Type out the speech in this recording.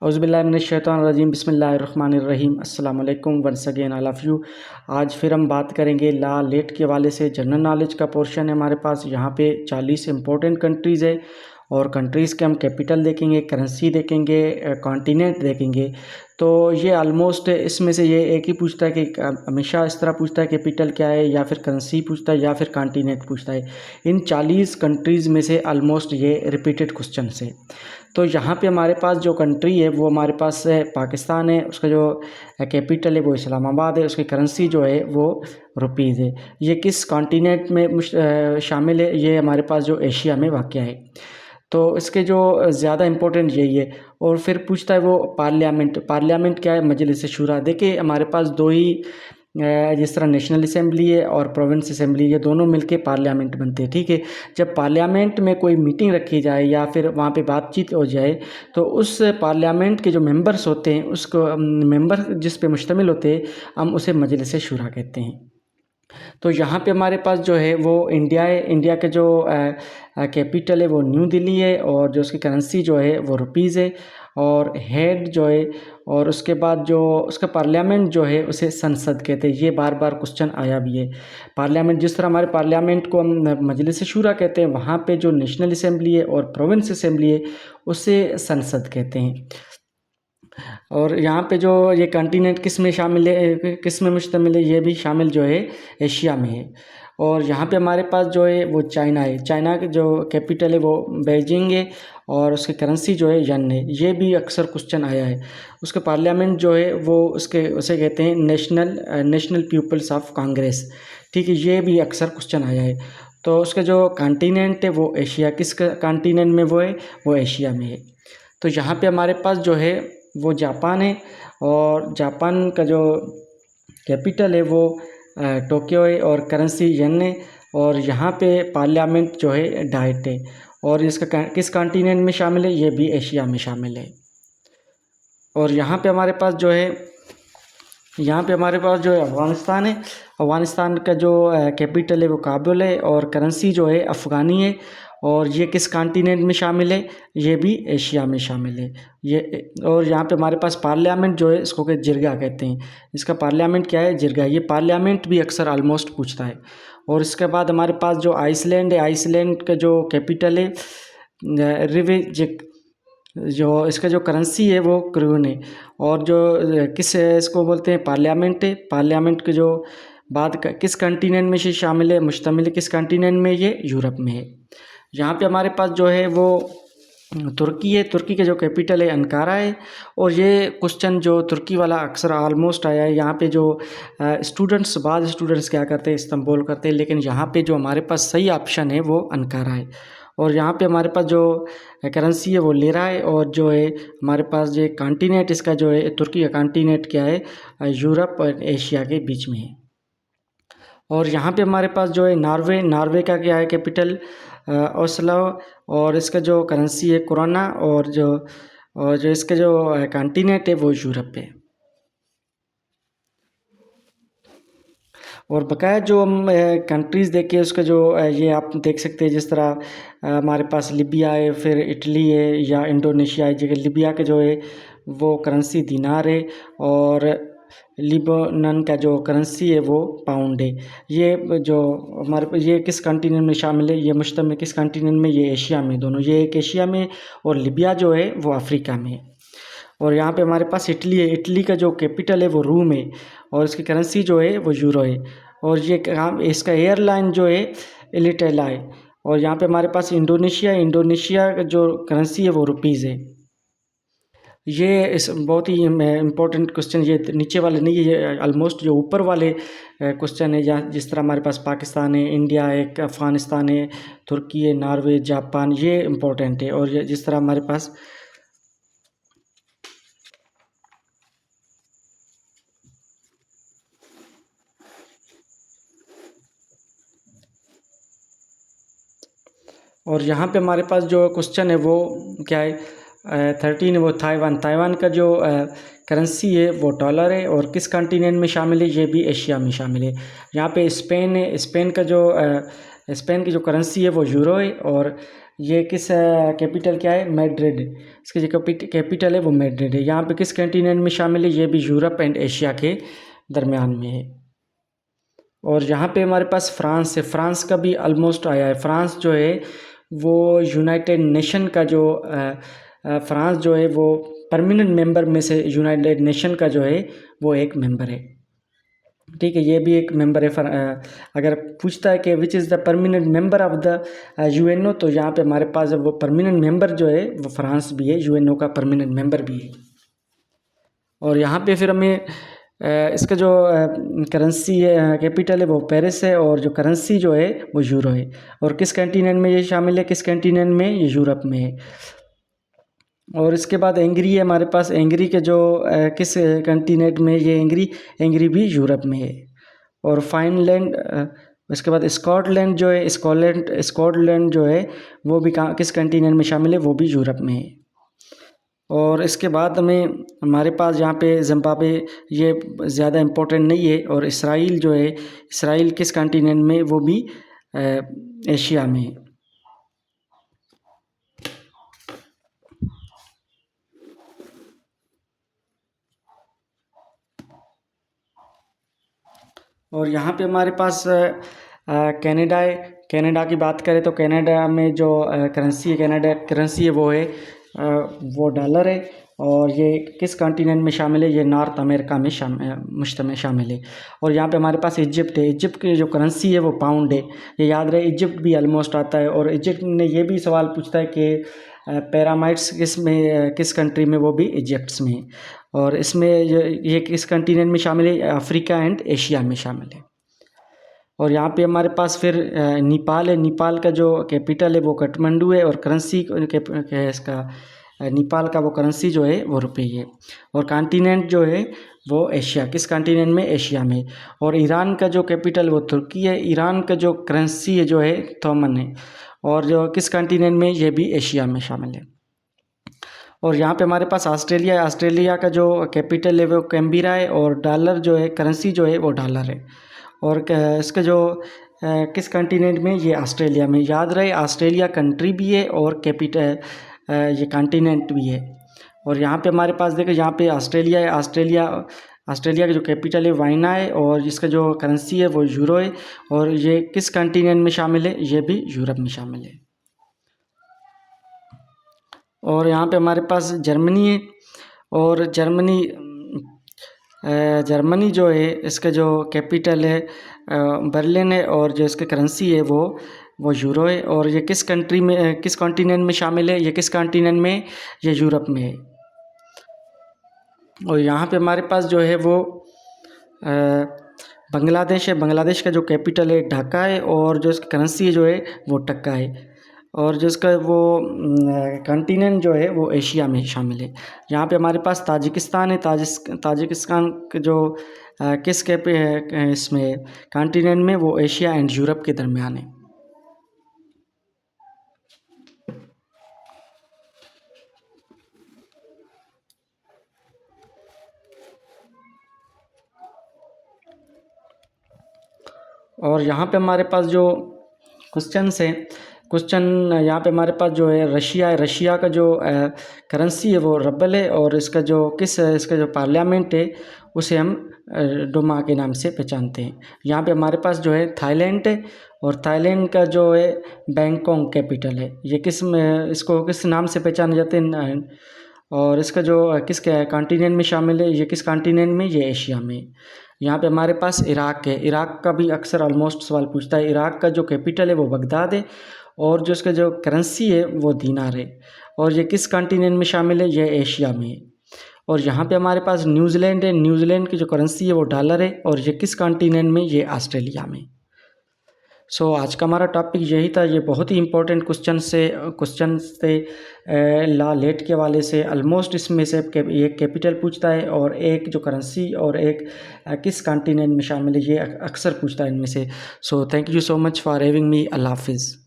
औज़ुबिल्लाहिमिनश्शैतानिर्रजीम बिस्मिल्लाहिर्रहमानिर्रहीम अस्सलाम वालेकुम once again I love you. आज फिर हम बात करेंगे ला लेट के हवाले से। जनरल नॉलेज का पोर्शन है हमारे पास। यहाँ पे 40 इंपॉर्टेंट कंट्रीज़ है और कंट्रीज़ के हम कैपिटल देखेंगे, करेंसी देखेंगे, कॉन्टिनेंट देखेंगे। तो ये आलमोस्ट इसमें से ये एक ही पूछता है कि हमेशा इस तरह पूछता है कैपिटल क्या है, या फिर करेंसी पूछता है, या फिर कॉन्टिनेंट पूछता है। इन 40 कंट्रीज़ में से आलमोस्ट ये रिपीटेड क्वेश्चन है। तो यहाँ पे हमारे पास जो कंट्री है वो हमारे पास है पाकिस्तान है। उसका जो कैपिटल है वो इस्लामाबाद है। उसकी करेंसी जो है वो रुपीज़ है। ये किस कॉन्टिनेंट में शामिल है? ये हमारे पास जो एशिया में वाक़या है। तो इसके जो ज़्यादा इम्पोर्टेंट यही है। और फिर पूछता है वो पार्लियामेंट क्या है? मजलिस शूरा। देखिए हमारे पास दो ही जिस तरह नेशनल असम्बली है और प्रोविंस असम्बली, ये दोनों मिलके पार्लियामेंट बनते हैं, ठीक है। जब पार्लियामेंट में कोई मीटिंग रखी जाए या फिर वहाँ पे बातचीत हो जाए तो उस पार्लियामेंट के जो मेंबर्स होते हैं, उसको मेंबर जिस पे मुश्तमिल होते हैं, हम उसे मजलिस शूरा कहते हैं। तो यहाँ पे हमारे पास जो है वो इंडिया है। इंडिया के जो कैपिटल है वो न्यू दिल्ली है और जो उसकी करेंसी जो है वो रुपीज़ है और हेड जो है, और उसके बाद जो उसका पार्लियामेंट जो है उसे संसद कहते हैं। ये बार बार क्वेश्चन आया भी है। पार्लियामेंट जिस तरह हमारे पार्लियामेंट को हम मजलिस शूरा कहते हैं, वहाँ पे जो नेशनल असम्बली है और प्रोविंस असम्बली है उसे संसद कहते हैं। और यहाँ पे जो ये कॉन्टिनेंट किस में शामिल है, किस में मुश्तमिल है? ये भी शामिल जो है एशिया में है। और यहाँ पे हमारे पास जो है वो चाइना है। चाइना के जो कैपिटल है वो बीजिंग है और उसकी करेंसी जो है यन है। ये भी अक्सर क्वेश्चन आया है। उसके पार्लियामेंट जो है वो उसे कहते हैं नेशनल पीपल्स ऑफ कांग्रेस, ठीक है। ये भी अक्सर क्वेश्चन आया है। तो उसका जो कॉन्टिनेंट है वो एशिया, किस कॉन्टिनेंट में वो है? वो एशिया में है। तो यहाँ पे हमारे पास जो है वो जापान है और जापान का जो कैपिटल है वो टोक्यो है और करेंसी येन है। और यहाँ पे पार्लियामेंट जो है डाइट है। और इसका किस कॉन्टिनेंट में शामिल है? ये भी एशिया में शामिल है। और यहाँ पे हमारे पास जो है अफ़गानिस्तान है। अफ़गानिस्तान का जो कैपिटल है वो काबुल है और करेंसी जो है अफ़गानी है। और ये किस कॉन्टिनेंट में शामिल है? ये भी एशिया में शामिल है। और यहाँ पे हमारे पास पार्लियामेंट जो है इसको जिरगा कहते हैं। इसका पार्लियामेंट क्या है? जिरगा। ये पार्लियामेंट भी अक्सर आलमोस्ट पूछता है। और इसके बाद हमारे पास जो आइसलैंड है, आइसलैंड का जो कैपिटल है रिवेजिक। जो इसका जो करेंसी है वो क्रून है। और जो इसको बोलते हैं पार्लियामेंट है। पार्लियामेंट के जो किस कॉन्टिनेंट में से शामिल है, मुश्तमिल है किस कॉन्टिनेंट में? ये यूरोप में है। यहाँ पे हमारे पास जो है वो तुर्की है। तुर्की का जो कैपिटल है अंकारा है। और ये क्वेश्चन जो तुर्की वाला अक्सर ऑलमोस्ट आया है। यहाँ पे जो बाद स्टूडेंट्स क्या करते हैं, इस्तांबुल करते हैं, लेकिन यहाँ पे जो हमारे पास सही ऑप्शन है वो अंकारा है। और यहाँ पे हमारे पास जो करेंसी है वो लिरा है। और जो है हमारे पास जो कॉन्टिनेंट इसका जो है तुर्की का कॉन्टिनेंट क्या है? यूरोप और एशिया के बीच में है। और यहाँ पे हमारे पास जो है नॉर्वे का क्या है कैपिटल? ओस्लो। और इसका जो करेंसी है कोरोना। और जो इसका जो कॉन्टिनेंट है वो यूरोप है। और बकाया जो हम कंट्रीज़ देखें उसका जो ये आप देख सकते हैं, जिस तरह हमारे पास लिबिया है, फिर इटली है या इंडोनेशिया है। जगह लिबिया के जो है वो करेंसी दिनार है और लिबनान का जो करेंसी है वो पाउंड है। ये जो ये किस कॉन्टिनेंट में शामिल है? ये मुश्तमिल किस कॉन्टिनेंट में? ये एशिया में। दोनों ये एक एशिया में और लिबिया जो है वो अफ्रीका में है। और यहाँ पे हमारे पास इटली है। इटली का जो कैपिटल है वो रोम है और इसकी करेंसी जो है वो यूरो है। और इसका एयरलाइन जो है इलिटेला है। और यहाँ पे हमारे पास इंडोनेशिया है। इंडोनेशिया का जो करेंसी है वो रुपीज़ है। ये बहुत ही इम्पोर्टेंट क्वेश्चन, ये नीचे वाले नहीं है, ये ऑलमोस्ट जो ऊपर वाले क्वेश्चन है। जिस तरह हमारे पास पाकिस्तान है, इंडिया है, अफ़गानिस्तान है, तुर्की है, नॉर्वे, जापान, ये इम्पोर्टेंट है। और जिस तरह हमारे पास और यहाँ पे हमारे पास जो क्वेश्चन है वो क्या है? 13 है वो ताइवान का जो करेंसी है वो डॉलर है। और किस कॉन्टिनेंट में शामिल है? ये भी एशिया में शामिल है। यहाँ पे स्पेन है। स्पेन की जो करेंसी है वो यूरो है। और ये किस कैपिटल क्या है, मैड्रिड। इसकी जो कैपिटल है वो मैड्रिड है। यहाँ पे किस कॉन्टिनेंट में शामिल है, ये भी यूरोप एंड एशिया के दरमियान में है। और यहाँ पे हमारे पास फ्रांस है, फ्रांस का भी ऑलमोस्ट आया है। फ्रांस जो है वो यूनाइटेड नेशन का जो फ्रांस जो है वो परमानेंट मेंबर में से यूनाइटेड नेशन का जो है वो एक मेंबर है। ठीक है, ये भी एक मेंबर है। अगर पूछता है कि which is the permanent member of the UNO, तो यहाँ पे हमारे पास वो परमानेंट मेंबर जो है वो फ्रांस भी है, यूएनओ का परमानेंट मेंबर भी है। और यहाँ पे फिर हमें इसका जो करेंसी है, कैपिटल है वो पेरिस है, और जो करेंसी जो है वो यूरो है। और किस कॉन्टिनेंट में ये शामिल है, किस कॉन्टिनेंट में, ये यूरोप में है। और इसके बाद एंग्री है हमारे पास। एंग्री के जो किस कॉन्टिनेंट में, ये एंग्री भी यूरोप में है। और फाइनलैंड, उसके बाद स्कॉटलैंड जो है, स्कॉटलैंड जो है वो भी किस कॉन्टिनेंट में शामिल है, वो भी यूरोप में है। और इसके बाद हमारे पास यहाँ पे जिम्बाब्वे, ये ज़्यादा इम्पोर्टेंट नहीं है। और इसराइल जो है, इसराइल किस कॉन्टिनेंट में, वो भी एशिया में है। और यहाँ पे हमारे पास कनाडा है। कनाडा की बात करें तो कनाडा में जो करेंसी है, कनाडा करेंसी है वो है वो डॉलर है। और ये किस कॉन्टिनेंट में शामिल है, ये नॉर्थ अमेरिका में शामिल है। और यहाँ पे हमारे पास इजिप्ट है। इजिप्ट की जो करेंसी है वो पाउंड है। ये याद रहे, इजिप्ट भी ऑलमोस्ट आता है। और इजिप्ट ने ये भी सवाल पूछता है कि पैरामाइड्स किस कंट्री में, वो भी इजिप्ट में है। और इसमें ये किस कॉन्टिनेंट में शामिल है, अफ्रीका एंड एशिया में शामिल है। और यहाँ पे हमारे पास फिर नेपाल है। नेपाल का जो कैपिटल है वो काठमांडू है। और करेंसी इसका नेपाल का वो करेंसी जो है वो रुपये है। और कॉन्टिनेंट जो है वो एशिया, किस कॉन्टिनेंट में, एशिया में। और ईरान का जो कैपिटल वो तुर्की है। ईरान का जो करेंसी है जो है थोमन है। और जो किस कॉन्टिनेंट में, ये भी एशिया में शामिल है। और यहाँ पे हमारे पास ऑस्ट्रेलिया है। ऑस्ट्रेलिया का जो कैपिटल है वो कैम्बिरा है। और डॉलर जो है, करेंसी जो है वो डॉलर है। और इसका जो किस कॉन्टिनेंट में, ये ऑस्ट्रेलिया में। याद रहे, ऑस्ट्रेलिया कंट्री भी है और कैपिटल ये कॉन्टिनेंट भी है। और यहाँ पे हमारे पास देखो, यहाँ पे ऑस्ट्रेलिया है। ऑस्ट्रेलिया का जो कैपिटल है वाइना है। और इसका जो करेंसी है वो यूरो है। और ये किस कॉन्टिनेंट में शामिल है, ये भी यूरोप में शामिल है। और यहाँ पे हमारे पास जर्मनी है। और जर्मनी जो है, इसका जो कैपिटल है बर्लिन है। और जो इसकी करेंसी है वो यूरो है। और ये किस कंट्री में, किस कॉन्टिनेंट में शामिल है, ये किस कॉन्टिनेंट में, ये यूरोप में है। और यहाँ पे हमारे पास जो है वो बांग्लादेश है। बांग्लादेश का जो कैपिटल है ढाका है। और जो इसकी करेंसी जो है वो टक्का है। और जो इसका वो कॉन्टिनेंट जो है वो एशिया में शामिल है। यहाँ पे हमारे पास ताजिकिस्तान है। ताजिकिस्तान के जो किस इसमें कॉन्टिनेंट में, वो एशिया एंड यूरोप के दरमियान है। और यहाँ पे हमारे पास जो क्वेश्चन यहाँ पे हमारे पास जो है रशिया है। रशिया का जो करेंसी है वो रबल है। और इसका जो पार्लियामेंट है उसे हम डोमा के नाम से पहचानते हैं। यहाँ पे हमारे पास जो है थाईलैंड है। और थाईलैंड का जो है बैंकॉक कैपिटल है। ये इसको किस नाम से पहचाने जाते हैं, और इसका जो किस कॉन्टिनेंट में शामिल है, ये किस कॉन्टिनेंट में, ये एशिया में। यहाँ पे हमारे पास इराक है। इराक का भी अक्सर ऑलमोस्ट सवाल पूछता है। इराक का जो कैपिटल है वो बगदाद है। और जो इसका जो करेंसी है वो दीनार है। और ये किस कॉन्टिनेंट में शामिल है, ये एशिया में है। और यहाँ पे हमारे पास न्यूजीलैंड है। न्यूजीलैंड की जो करेंसी है वो डॉलर है। और ये किस कॉन्टिनेंट में, ये ऑस्ट्रेलिया में। सो आज का हमारा टॉपिक यही था। ये बहुत ही इंपॉर्टेंट क्वेश्चन थे ला लेट के हवाले से। ऑलमोस्ट इसमें से एक कैपिटल पूछता है, और एक जो करेंसी, और एक किस कॉन्टिनेंट में शामिल है, ये अक्सर पूछता है इनमें से। So thank you so much for having me. अल्लाह हाफिज़।